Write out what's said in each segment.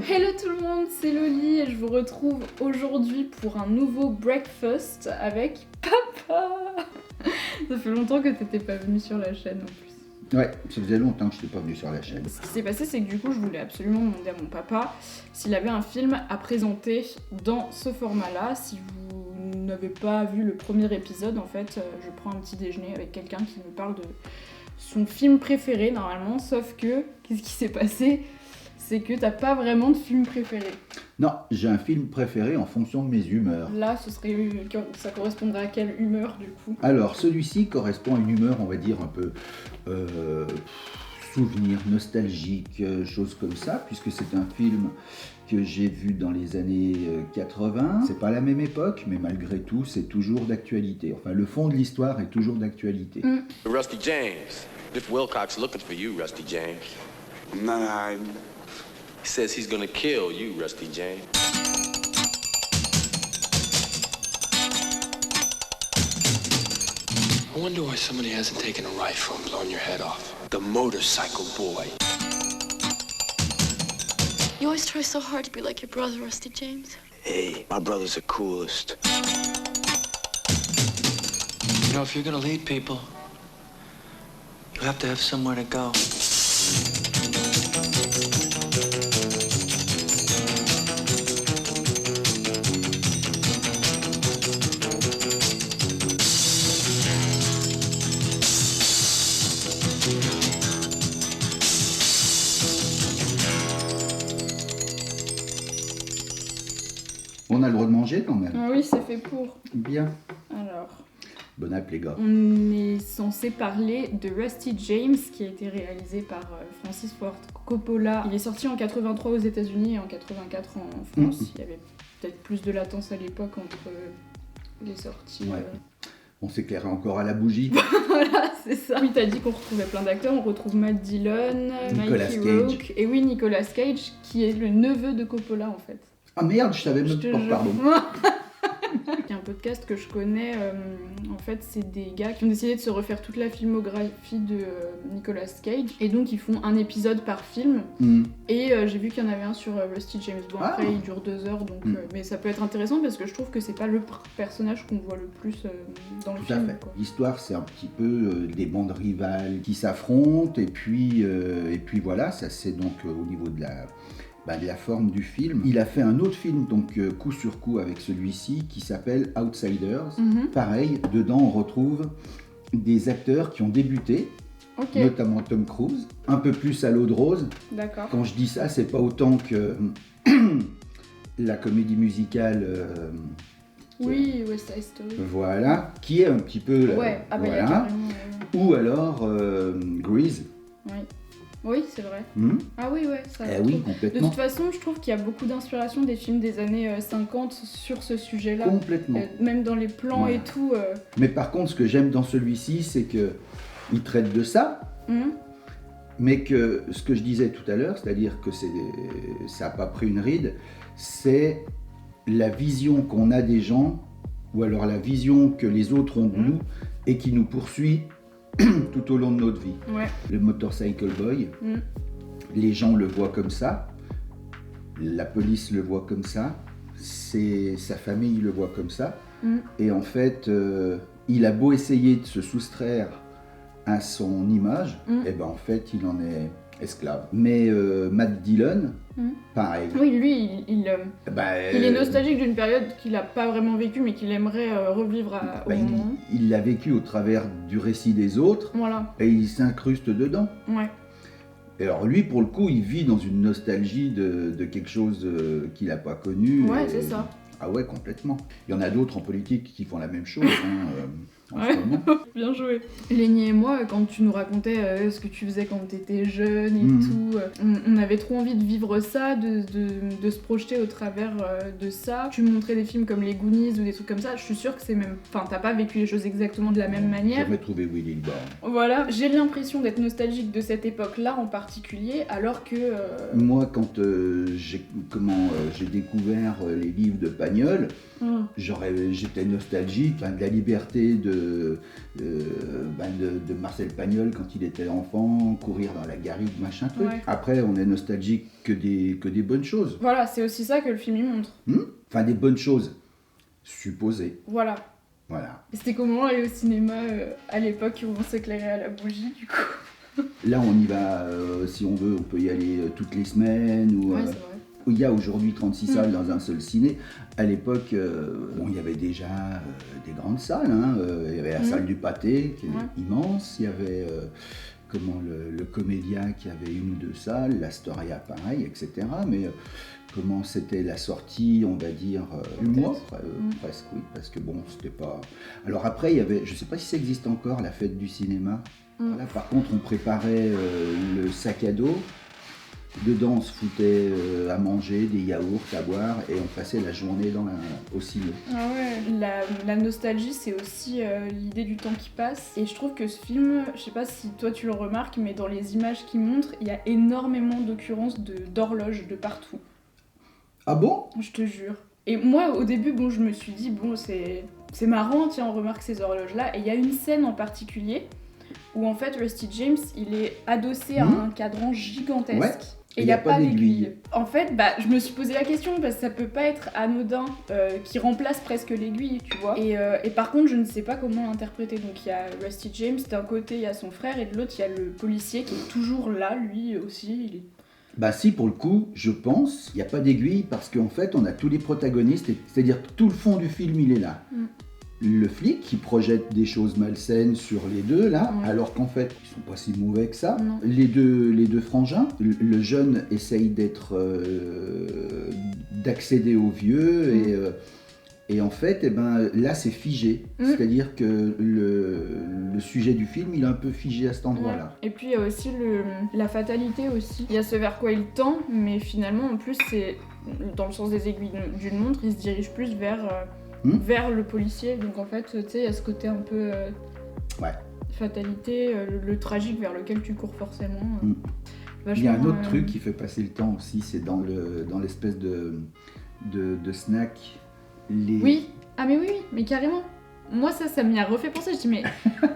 Hello tout le monde, c'est Loli et je vous retrouve aujourd'hui pour un nouveau breakfast avec papa. Ça fait longtemps que t'étais pas venu sur la chaîne en plus. Ouais, ça faisait longtemps que je n'étais pas venu sur la chaîne. Ce qui s'est passé, c'est que du coup, je voulais absolument demander à mon papa s'il avait un film à présenter dans ce format-là. Si vous n'avez pas vu le premier épisode, en fait, je prends un petit déjeuner avec quelqu'un qui me parle de son film préféré normalement, sauf que, qu'est-ce qui s'est passé ? C'est que t'as pas vraiment de film préféré. Non, j'ai un film préféré en fonction de mes humeurs. Là, ça correspondrait à quelle humeur du coup ? Alors, celui-ci correspond à une humeur, on va dire, un peu souvenir, nostalgique, choses comme ça, puisque c'est un film que j'ai vu dans les années 80. C'est pas la même époque, mais malgré tout, c'est toujours d'actualité. Enfin, le fond de l'histoire est toujours d'actualité. Rusty James. Biff Wilcox looking for you, Rusty James. I'm not hiding. He says he's gonna kill you, Rusty James. I wonder why somebody hasn't taken a rifle and blown your head off. The motorcycle boy. You always try so hard to be like your brother, Rusty James. Hey, my brother's the coolest. You know, if you're gonna lead people, you have to have somewhere to go. On a le droit de manger quand même. Ah oui, c'est fait pour. Bien. Alors, Bon app les gars. on est censé parler de Rusty James qui a été réalisé par Francis Ford Coppola. Il est sorti en 83 aux États-Unis et en 84 en France. Il y avait peut-être plus de latence à l'époque entre les sorties. Ouais. On s'éclairait encore à la bougie. Voilà, c'est ça. Oui, t'as dit qu'on retrouvait plein d'acteurs. On retrouve Matt Dillon, Nicolas Mikey Cage. Rourke et oui, Nicolas Cage qui est le neveu de Coppola en fait. Ah merde, je savais Je même te pas, jure. pardon. Il y a un podcast que je connais, en fait c'est des gars qui ont décidé de se refaire toute la filmographie de Nicolas Cage et donc ils font un épisode par film et j'ai vu qu'il y en avait un sur Rusty James. Bon après il dure 2 heures donc mais ça peut être intéressant parce que je trouve que c'est pas le personnage qu'on voit le plus dans le Tout à film. fait. Quoi. L'histoire, c'est un petit peu des bandes rivales qui s'affrontent et puis voilà, ça c'est donc au niveau de la forme du film. Il a fait un autre film, donc coup sur coup avec celui-ci, qui s'appelle Outsiders. Pareil, dedans on retrouve des acteurs qui ont débuté, Ok, notamment Tom Cruise, un peu plus à l'eau de rose. d'accord. Quand je dis ça, c'est pas autant que la comédie musicale, Oui, West Side Story. voilà, qui est un petit peu... Ouais, ah bah il y a voilà. carrément... Ou alors Grease. Oui. Oui, c'est vrai. Ah oui, ouais, ça Eh je oui, trouve. De complètement. toute façon, je trouve qu'il y a beaucoup d'inspiration des films des années 50 sur ce sujet-là. Complètement. Même dans les plans Voilà. et tout. Mais par contre, ce que j'aime dans celui-ci, c'est que il traite de ça, mais que ce que je disais tout à l'heure, c'est-à-dire que ça n'a pas pris une ride, c'est la vision qu'on a des gens, ou alors la vision que les autres ont de nous, et qui nous poursuit tout au long de notre vie. Ouais. Le Motorcycle Boy, les gens le voient comme ça, la police le voit comme ça, sa famille le voit comme ça, et en fait, il a beau essayer de se soustraire à son image, et ben en fait, il en est esclave. Mais Matt Dillon, pareil. Oui, lui, il est il nostalgique d'une période qu'il n'a pas vraiment vécue, mais qu'il aimerait revivre au moment. il l'a vécu au travers du récit des autres, Voilà, et il s'incruste dedans. ouais. Et alors lui, pour le coup, il vit dans une nostalgie de quelque chose qu'il n'a pas connu. Ouais, et- c'est ça. Ah ouais, complètement. Il y en a d'autres en politique qui font la même chose. En ce moment. Bien joué. Lénie et moi, quand tu nous racontais ce que tu faisais quand t'étais jeune et tout, on avait trop envie de vivre ça, de se projeter au travers de ça. Tu me montrais des films comme les Goonies ou des trucs comme ça, je suis sûre que c'est même... Enfin, t'as pas vécu les choses exactement de la même manière. J'ai jamais trouvé Willy le Borgne. Voilà, j'ai l'impression d'être nostalgique de cette époque-là en particulier, alors que... Moi, quand j'ai découvert les livres de Pagnol, j'étais nostalgique de la liberté de de Marcel Pagnol quand il était enfant, courir dans la garrigue, machin truc. Ouais. Après, on est nostalgique que des bonnes choses. Voilà, c'est aussi ça que le film y montre. Enfin, des bonnes choses supposées. Voilà. Et c'était comment aller au cinéma à l'époque où on s'éclairait à la bougie, du coup? Là, on y va, si on veut, on peut y aller toutes les semaines. Ou, Ouais, c'est vrai. Il y a aujourd'hui 36 salles dans un seul ciné. À l'époque, il y avait déjà des grandes salles. Il y avait la salle du Pâté, qui est immense. Il y avait le Comédia, qui avait 1 ou 2 salles. L'Astoria, pareil, etc. Mais comment c'était la sortie, on va dire, du mois, presque, oui. Parce que bon, c'était pas... Alors après, il y avait, je sais pas si ça existe encore, la fête du cinéma. Voilà, par contre, on préparait le sac à dos. Dedans, on se foutait à manger, des yaourts à boire, et on passait la journée au ciné. Ah ouais. La nostalgie, c'est aussi l'idée du temps qui passe. Et je trouve que ce film, je sais pas si toi tu le remarques, mais dans les images qu'il montre, il y a énormément d'occurrences d'horloges de partout. Ah bon ? Je te jure. Et moi, au début, je me suis dit, c'est marrant, tiens, on remarque ces horloges-là. Et il y a une scène en particulier où en fait Rusty James, il est adossé à un cadran gigantesque. Ouais. Et il n'y a pas d'aiguille. En fait, je me suis posé la question parce que ça peut pas être anodin qui remplace presque l'aiguille, tu vois. Et par contre, je ne sais pas comment l'interpréter. Donc il y a Rusty James, d'un côté il y a son frère et de l'autre il y a le policier qui est toujours là, lui aussi. Il est... Si, pour le coup, je pense, il n'y a pas d'aiguille parce qu'en fait, on a tous les protagonistes, c'est-à-dire que tout le fond du film, il est là. Le flic qui projette des choses malsaines sur les deux là, alors qu'en fait ils sont pas si mauvais que ça. Les deux frangins, le jeune essaye d'accéder au vieux et en fait là c'est figé, c'est-à-dire que le sujet du film il est un peu figé à cet endroit-là. Et puis il y a aussi la fatalité aussi. Il y a ce vers quoi il tend, mais finalement en plus c'est dans le sens des aiguilles d'une montre, il se dirige plus vers le policier, donc en fait, tu sais, il y a ce côté un peu fatalité, le tragique vers lequel tu cours forcément. Il y a un autre truc qui fait passer le temps aussi, c'est dans l'espèce de snack. Oui, mais carrément. Moi, ça m'y a refait penser, je dis mais...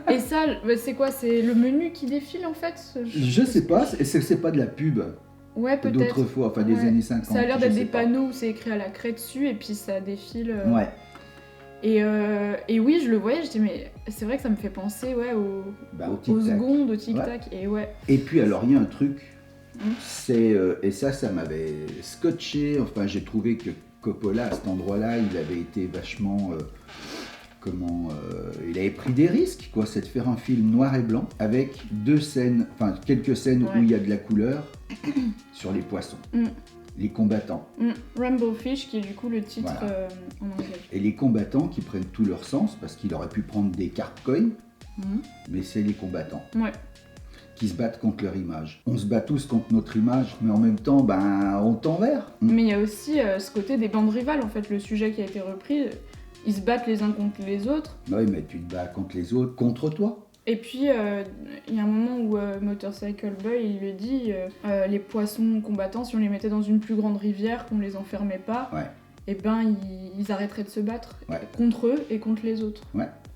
Et ça, c'est quoi? C'est le menu qui défile en fait? Je sais pas, c'est pas de la pub. Ouais, peut-être. D'autrefois, enfin des années 50. Ça a l'air d'être des panneaux où c'est écrit à la craie dessus et puis ça défile. Ouais. Et oui, je le voyais, je dis mais c'est vrai que ça me fait penser aux secondes, au tic-tac. Ouais. Et puis alors il y a un truc, c'est et ça m'avait scotché. Enfin, j'ai trouvé que Coppola à cet endroit-là, il avait été vachement il avait pris des risques, quoi. C'est de faire un film noir et blanc avec quelques scènes où il y a de la couleur sur les poissons. Les combattants. Rainbow Fish, qui est du coup le titre en anglais. Et les combattants qui prennent tout leur sens, parce qu'il aurait pu prendre des cartes coin, mais c'est les combattants qui se battent contre leur image. On se bat tous contre notre image, mais en même temps, on tend vers. Mais il y a aussi ce côté des bandes rivales, en fait, le sujet qui a été repris, ils se battent les uns contre les autres. Oui, mais tu te bats contre les autres, contre toi. Et puis, il y a un moment où Motorcycle Boy, il le dit, les poissons combattants, si on les mettait dans une plus grande rivière, qu'on les enfermait pas, ils arrêteraient de se battre contre eux et contre les autres.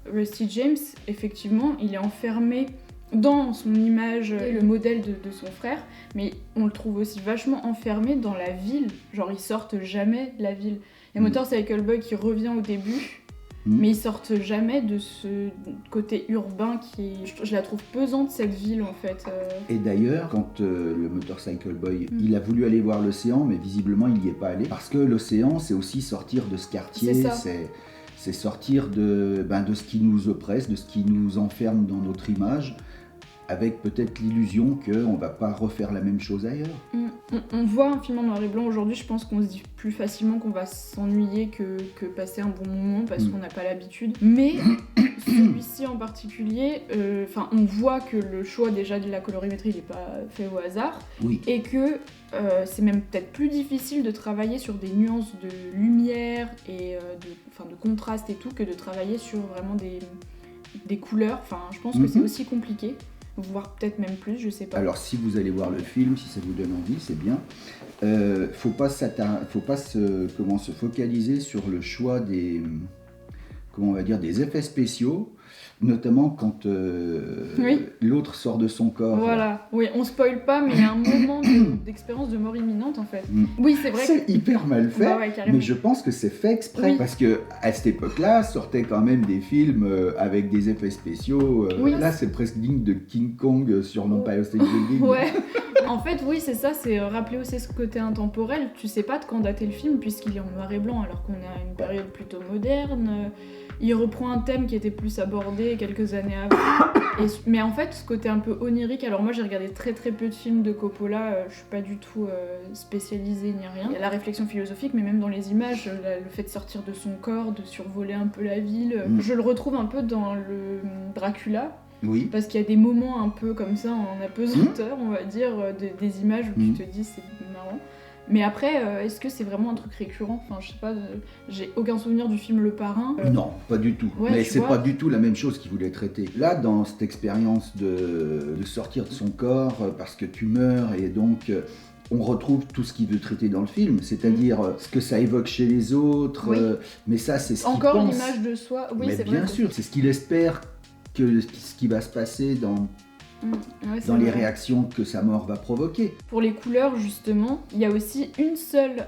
Rusty James, effectivement, il est enfermé dans son image, le modèle de son frère, mais on le trouve aussi vachement enfermé dans la ville. Genre, ils sortent jamais de la ville. Il y a Motorcycle Boy qui revient au début, mais ils sortent jamais de ce côté urbain qui... Je la trouve pesante, cette ville, en fait. Et d'ailleurs, quand le Motorcycle Boy, il a voulu aller voir l'océan, mais visiblement, il n'y est pas allé. Parce que l'océan, c'est aussi sortir de ce quartier, c'est sortir de ce qui nous oppresse, de ce qui nous enferme dans notre image, avec peut-être l'illusion qu'on ne va pas refaire la même chose ailleurs. On voit un film en noir et blanc aujourd'hui, je pense qu'on se dit plus facilement qu'on va s'ennuyer que passer un bon moment parce qu'on n'a pas l'habitude. Mais celui-ci en particulier, on voit que le choix déjà de la colorimétrie n'est pas fait au hasard et que c'est même peut-être plus difficile de travailler sur des nuances de lumière et de contraste et tout que de travailler sur vraiment des couleurs. Enfin, je pense que c'est aussi compliqué. Voire peut-être même plus, je sais pas. Alors si vous allez voir le film, si ça vous donne envie, c'est bien. Faut pas se focaliser sur le choix des comment on va dire, des effets spéciaux, notamment quand l'autre sort de son corps. Voilà, oui, on spoil pas, mais il y a un moment d'expérience de mort imminente en fait. Oui, c'est vrai. C'est hyper mal fait, carrément. mais je pense que c'est fait exprès, parce que à cette époque-là, sortaient quand même des films avec des effets spéciaux. Là, c'est presque digne de King Kong sur l'Empire State Building. Ouais. En fait, oui, c'est ça, c'est rappeler aussi ce côté intemporel. Tu sais pas de quand dater le film, puisqu'il est en noir et blanc, alors qu'on est à une période plutôt moderne. Il reprend un thème qui était plus abordé quelques années avant. Mais en fait, ce côté un peu onirique, alors moi j'ai regardé très très peu de films de Coppola, je suis pas du tout spécialisée ni rien. Il y a la réflexion philosophique, mais même dans les images, le fait de sortir de son corps, de survoler un peu la ville. Je le retrouve un peu dans le Dracula. Oui. Parce qu'il y a des moments un peu comme ça en apesanteur, on va dire, des images où tu te dis c'est marrant. Mais après, est-ce que c'est vraiment un truc récurrent ? Enfin, je sais pas, j'ai aucun souvenir du film Le Parrain. Non, pas du tout. Ouais, mais c'est pas du tout la même chose qu'il voulait traiter. Là, dans cette expérience de sortir de son corps parce que tu meurs, et donc on retrouve tout ce qu'il veut traiter dans le film, c'est-à-dire ce que ça évoque chez les autres, mais ça, c'est ce qu'il pense. Encore l'image de soi, oui, mais c'est bien vrai. sûr, c'est ce qu'il espère que ce qui va se passer dans les réactions que sa mort va provoquer. Pour les couleurs, justement, il y a aussi une seule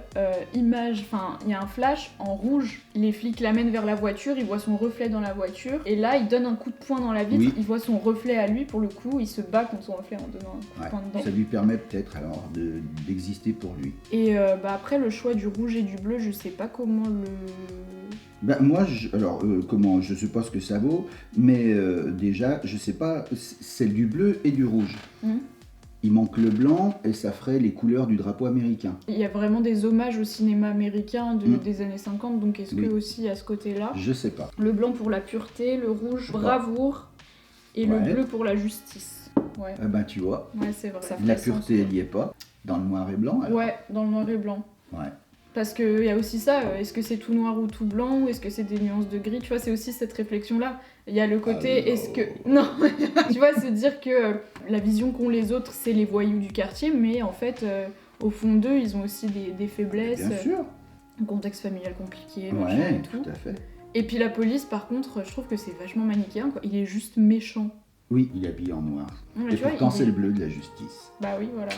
image, enfin, il y a un flash en rouge. Les flics l'amènent vers la voiture, il voit son reflet dans la voiture, et là, il donne un coup de poing dans la vitre, il voit son reflet à lui, pour le coup, il se bat contre son reflet en donnant un coup de poing dedans. Ça lui permet peut-être alors d'exister pour lui. Et après, le choix du rouge et du bleu, je sais pas comment le... Moi, comment, je sais pas ce que ça vaut, mais déjà, je sais pas, c'est du bleu et du rouge. Il manque le blanc et ça ferait les couleurs du drapeau américain. Il y a vraiment des hommages au cinéma américain des années 50, donc est-ce que aussi à ce côté-là ? Je sais pas. Le blanc pour la pureté, le rouge bravoure et le bleu pour la justice. Ouais. Ah ben tu vois. Ouais, c'est vrai. Ça la pureté, elle y est pas. Dans le noir et blanc alors. Ouais, dans le noir et blanc. Ouais. Parce qu'il y a aussi ça, est-ce que c'est tout noir ou tout blanc, ou est-ce que c'est des nuances de gris, tu vois, c'est aussi cette réflexion-là. Il y a le côté, est-ce que... Non, tu vois, se dire que la vision qu'ont les autres, c'est les voyous du quartier, mais en fait, au fond d'eux, ils ont aussi des faiblesses. Bien sûr. Un contexte familial compliqué, ouais, et tout. Tout à fait. Et puis la police, par contre, je trouve que c'est vachement manichéen, quoi. Il est juste méchant. Oui, il est habillé en noir. Ouais, et pourtant, c'est le bleu de la justice. Bah oui, voilà.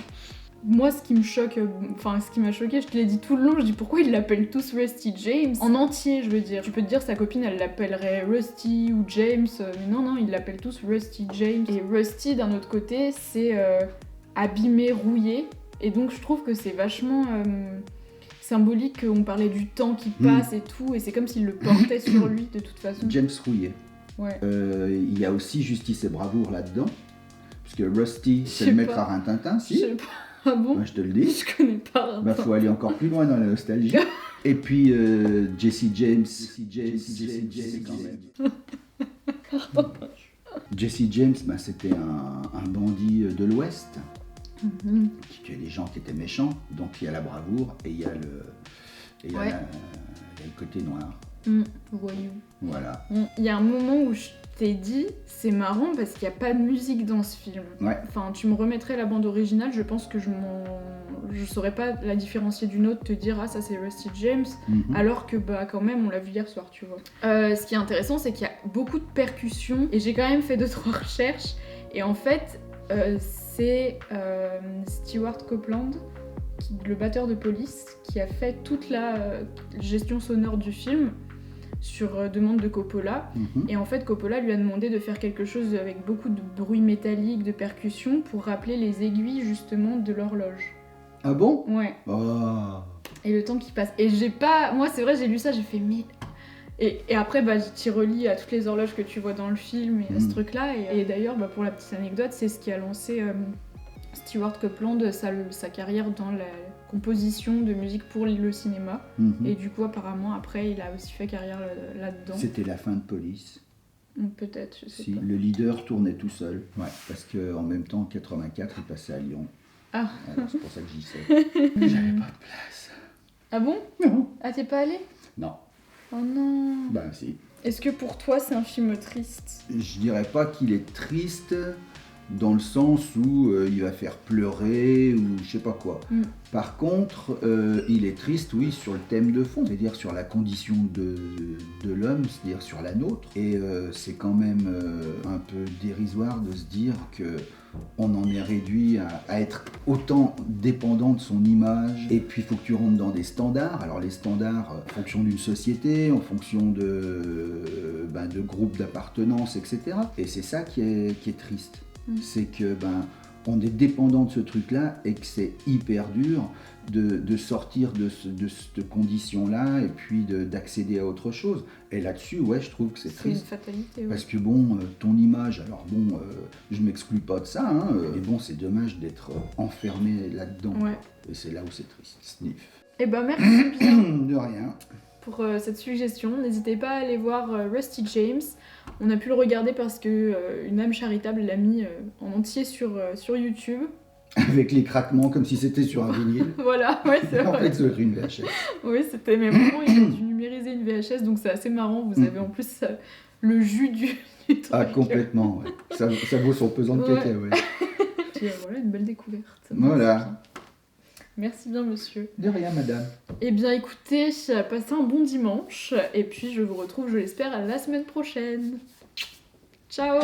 Moi, ce qui me choque, enfin, ce qui m'a choqué, je te l'ai dit tout le long, je dis pourquoi ils l'appellent tous Rusty James. En entier, je veux dire. Tu peux te dire, sa copine, elle l'appellerait Rusty ou James, mais non, ils l'appellent tous Rusty James. Et Rusty, d'un autre côté, c'est abîmé, rouillé. Et donc, je trouve que c'est vachement symbolique qu'on parlait du temps qui passe et tout, et c'est comme s'il le portait sur lui, de toute façon. James rouillé. Ouais. Il y a aussi justice et bravoure là-dedans, puisque Rusty, c'est le maître à Rintintin, si. Je sais pas. Ah bon ? Moi, je te le dis. Je connais pas. Bah, faut aller encore plus loin dans la nostalgie. Et puis Jesse James. C'est quand même. Jesse James, bah, c'était un bandit de l'Ouest qui tuait des gens qui étaient méchants. Donc il y a la bravoure et il y a le côté noir. Voyou. Voilà. Il y a un moment où je t'ai dit, c'est marrant parce qu'il n'y a pas de musique dans ce film. Ouais. Enfin, tu me remettrais la bande originale, je pense que je saurais pas la différencier d'une autre, te dire ah ça c'est Rusty James, alors que bah quand même on l'a vu hier soir, tu vois. Ce qui est intéressant, c'est qu'il y a beaucoup de percussions et j'ai quand même fait 2-3 recherches et en fait c'est Stewart Copeland, le batteur de police, qui a fait toute la gestion sonore du film sur demande de Coppola. Et en fait, Coppola lui a demandé de faire quelque chose avec beaucoup de bruit métallique, de percussions, pour rappeler les aiguilles justement de l'horloge. Ah bon ? Ouais. Oh. Et le temps qui passe. Et j'ai pas... Moi, c'est vrai, j'ai lu ça, j'ai fait... Mais... Et après, bah, j'y relis à toutes les horloges que tu vois dans le film et à ce truc-là. Et d'ailleurs, bah, pour la petite anecdote, c'est ce qui a lancé Stewart Copeland, sa carrière dans la composition de musique pour le cinéma. Et du coup, apparemment, après, il a aussi fait carrière là-dedans. C'était la fin de Police. Peut-être, je sais pas. Le leader tournait tout seul. Ouais, parce qu'en même temps, en 84, il passait à Lyon. Ah. Alors, c'est pour ça que j'y sais. J'avais pas de place. Ah bon ? Non. Ah, t'es pas allé ? Non. Oh non. Ben si. Est-ce que pour toi, c'est un film triste ? Je dirais pas qu'il est triste, dans le sens où il va faire pleurer ou je sais pas quoi. Par contre, il est triste, oui, sur le thème de fond, c'est-à-dire sur la condition de l'homme, c'est-à-dire sur la nôtre. Et c'est quand même un peu dérisoire de se dire que on en est réduit à être autant dépendant de son image. Et puis il faut que tu rentres dans des standards. Alors les standards en fonction d'une société, en fonction de groupes d'appartenance, etc. Et c'est ça qui est triste. C'est que on est dépendant de ce truc-là et que c'est hyper dur de sortir de cette condition-là et puis d'accéder à autre chose. Et là-dessus, ouais, je trouve que c'est triste. C'est une fatalité, ouais. Parce que ton image, alors je m'exclus pas de ça, mais c'est dommage d'être enfermé là-dedans. Ouais. Et c'est là où c'est triste. Sniff. Eh ben merci bien. De rien. Pour cette suggestion. N'hésitez pas à aller voir Rusty James. On a pu le regarder parce que une âme charitable l'a mis en entier sur YouTube. Avec les craquements comme si c'était sur un vinyle. Voilà, ouais, c'est vrai. En fait, c'est une VHS. Oui, c'était mais vraiment, il a dû numériser une VHS, donc c'est assez marrant. Vous avez en plus le jus du truc. Ah, complètement, ouais. Ça vaut son pesant de cacahuètes. Puis voilà, une belle découverte. Voilà. Merci bien, monsieur. De rien, madame. Eh bien, écoutez, passez un bon dimanche. Et puis, je vous retrouve, je l'espère, la semaine prochaine. Ciao!